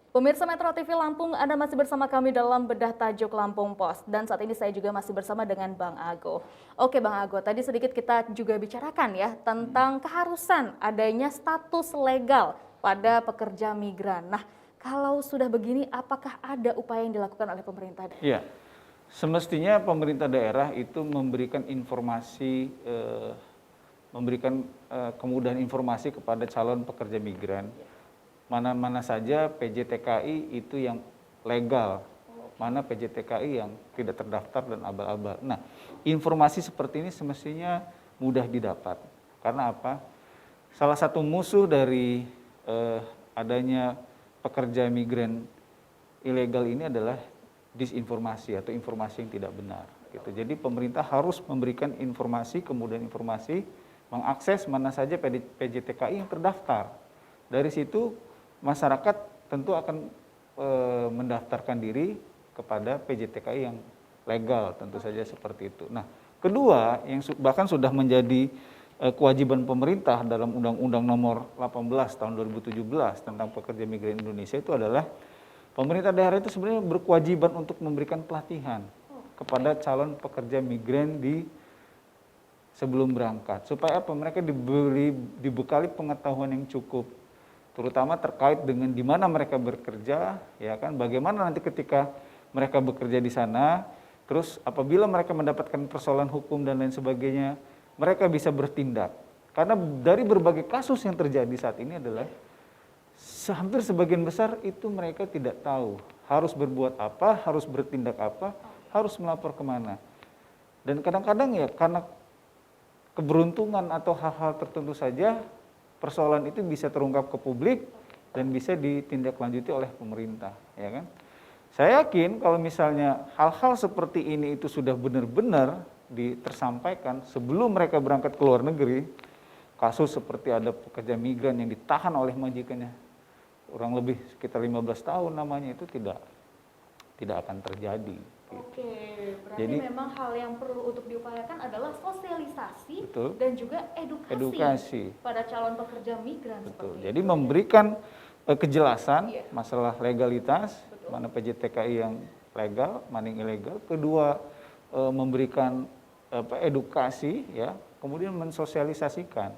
Pemirsa Metro TV Lampung, Anda masih bersama kami dalam Bedah Tajuk Lampung Pos. Dan saat ini saya juga masih bersama dengan Bang Ago. Oke Bang Ago, tadi sedikit kita juga bicarakan ya tentang keharusan adanya status legal pada pekerja migran. Nah, kalau sudah begini, apakah ada upaya yang dilakukan oleh pemerintah? Iya, semestinya pemerintah daerah itu memberikan informasi, kemudahan informasi kepada calon pekerja migran. Mana-mana saja PJTKI itu yang legal, mana PJTKI yang tidak terdaftar dan abal-abal. Nah, informasi seperti ini semestinya mudah didapat. Karena apa? Salah satu musuh dari adanya pekerja migran ilegal ini adalah disinformasi atau informasi yang tidak benar. Gitu. Jadi pemerintah harus memberikan informasi, kemudian informasi, mengakses mana saja PJTKI yang terdaftar. Dari situ masyarakat tentu akan mendaftarkan diri kepada PJTKI yang legal, tentu saja seperti itu. Nah, kedua yang bahkan sudah menjadi kewajiban pemerintah dalam Undang-Undang Nomor 18 tahun 2017 tentang pekerja migran Indonesia itu adalah pemerintah daerah itu sebenarnya berkewajiban untuk memberikan pelatihan kepada calon pekerja migran sebelum berangkat, supaya apa? Mereka dibekali pengetahuan yang cukup, terutama terkait dengan di mana mereka bekerja, ya kan? Bagaimana nanti ketika mereka bekerja di sana, terus apabila mereka mendapatkan persoalan hukum dan lain sebagainya, mereka bisa bertindak. Karena dari berbagai kasus yang terjadi saat ini adalah hampir sebagian besar itu mereka tidak tahu harus berbuat apa, harus bertindak apa, harus melapor kemana. Dan kadang-kadang ya karena keberuntungan atau hal-hal tertentu saja, persoalan itu bisa terungkap ke publik dan bisa ditindaklanjuti oleh pemerintah, ya kan? Saya yakin kalau misalnya hal-hal seperti ini itu sudah benar-benar tersampaikan sebelum mereka berangkat ke luar negeri, kasus seperti ada pekerja migran yang ditahan oleh majikannya kurang lebih sekitar 15 tahun namanya, itu tidak akan terjadi. Oke, berarti memang hal yang perlu untuk diupayakan adalah sosialisasi, betul, dan juga edukasi pada calon pekerja migran. Betul. Jadi memberikan kejelasan masalah legalitas, betul, mana PJTKI yang legal, mana yang ilegal. Kedua, memberikan edukasi, ya, kemudian mensosialisasikan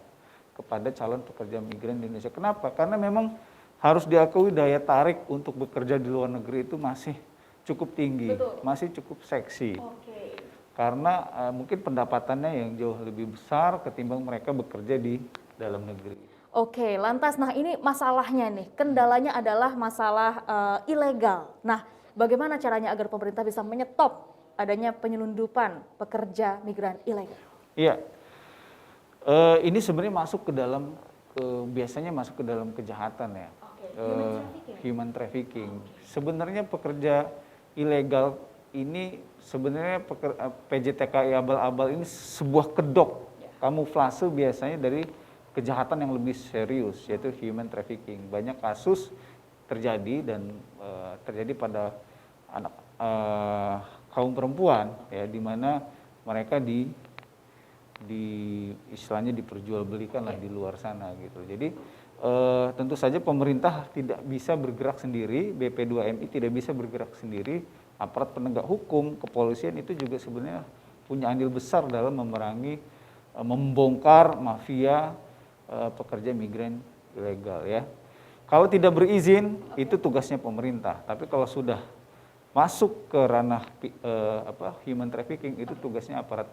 kepada calon pekerja migran di Indonesia. Kenapa? Karena memang harus diakui daya tarik untuk bekerja di luar negeri itu masih cukup tinggi, betul, masih cukup seksi. Oke. Karena mungkin pendapatannya yang jauh lebih besar ketimbang mereka bekerja di dalam negeri. Oke, lantas nah ini masalahnya nih, kendalanya adalah masalah ilegal. Nah, bagaimana caranya agar pemerintah bisa menyetop adanya penyelundupan pekerja migran ilegal? Iya, ini sebenarnya masuk ke dalam, biasanya masuk ke dalam kejahatan ya. Human trafficking. Sebenarnya pekerja ilegal ini sebenarnya PJTKI abal-abal ini sebuah kedok kamuflase biasanya dari kejahatan yang lebih serius, yaitu human trafficking. Banyak kasus terjadi dan terjadi pada anak kaum perempuan, ya, di mana mereka istilahnya diperjualbelikan lah di luar sana gitu. Jadi tentu saja pemerintah tidak bisa bergerak sendiri, BP2MI tidak bisa bergerak sendiri, aparat penegak hukum, kepolisian itu juga sebenarnya punya andil besar dalam memerangi, membongkar mafia pekerja migran ilegal, ya. Kalau tidak berizin itu tugasnya pemerintah, tapi kalau sudah masuk ke ranah human trafficking itu tugasnya aparat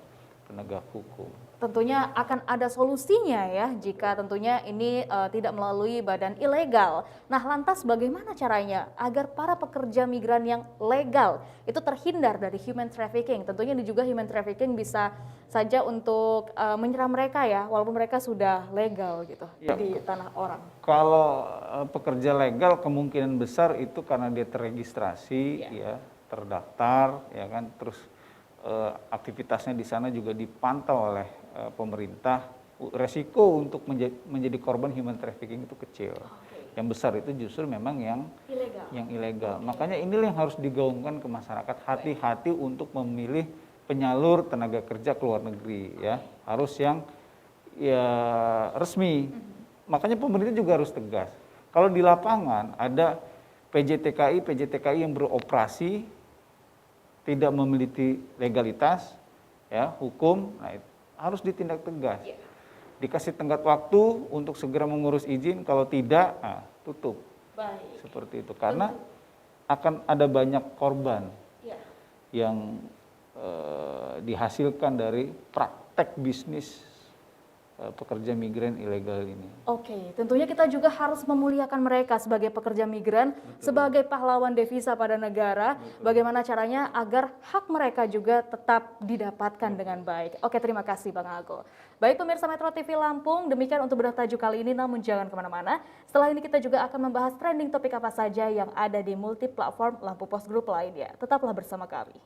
penegak hukum. Tentunya akan ada solusinya ya jika tentunya ini tidak melalui badan ilegal. Nah, lantas bagaimana caranya agar para pekerja migran yang legal itu terhindar dari human trafficking? Tentunya ini juga human trafficking bisa saja untuk menyerang mereka ya, walaupun mereka sudah legal gitu ya, di tanah orang. Kalau pekerja legal kemungkinan besar itu karena dia terregistrasi, ya, terdaftar, ya kan, terus aktivitasnya di sana juga dipantau oleh pemerintah. Resiko untuk menjadi korban human trafficking itu kecil. Yang besar itu justru memang yang ilegal. Makanya inilah yang harus digaungkan ke masyarakat, hati-hati untuk memilih penyalur tenaga kerja ke luar negeri, ya. Harus yang ya resmi. Makanya pemerintah juga harus tegas. Kalau di lapangan ada PJ-TKI yang beroperasi tidak memiliki legalitas, ya hukum, nah, harus ditindak tegas. Dikasih tenggat waktu untuk segera mengurus izin, kalau tidak, nah, tutup. Baik. Seperti itu, karena akan ada banyak korban yang dihasilkan dari praktek bisnis pekerja migran ilegal ini. Oke, tentunya kita juga harus memuliakan mereka sebagai pekerja migran, sebagai pahlawan devisa pada negara. Bagaimana caranya agar hak mereka juga tetap didapatkan dengan baik. Oke, terima kasih Bang Ago. Baik pemirsa Metro TV Lampung, demikian untuk Bedah Tajuk kali ini, namun jangan kemana-mana. Setelah ini kita juga akan membahas trending topik apa saja yang ada di multi platform Lampu Pos Group lainnya. Tetaplah bersama kami.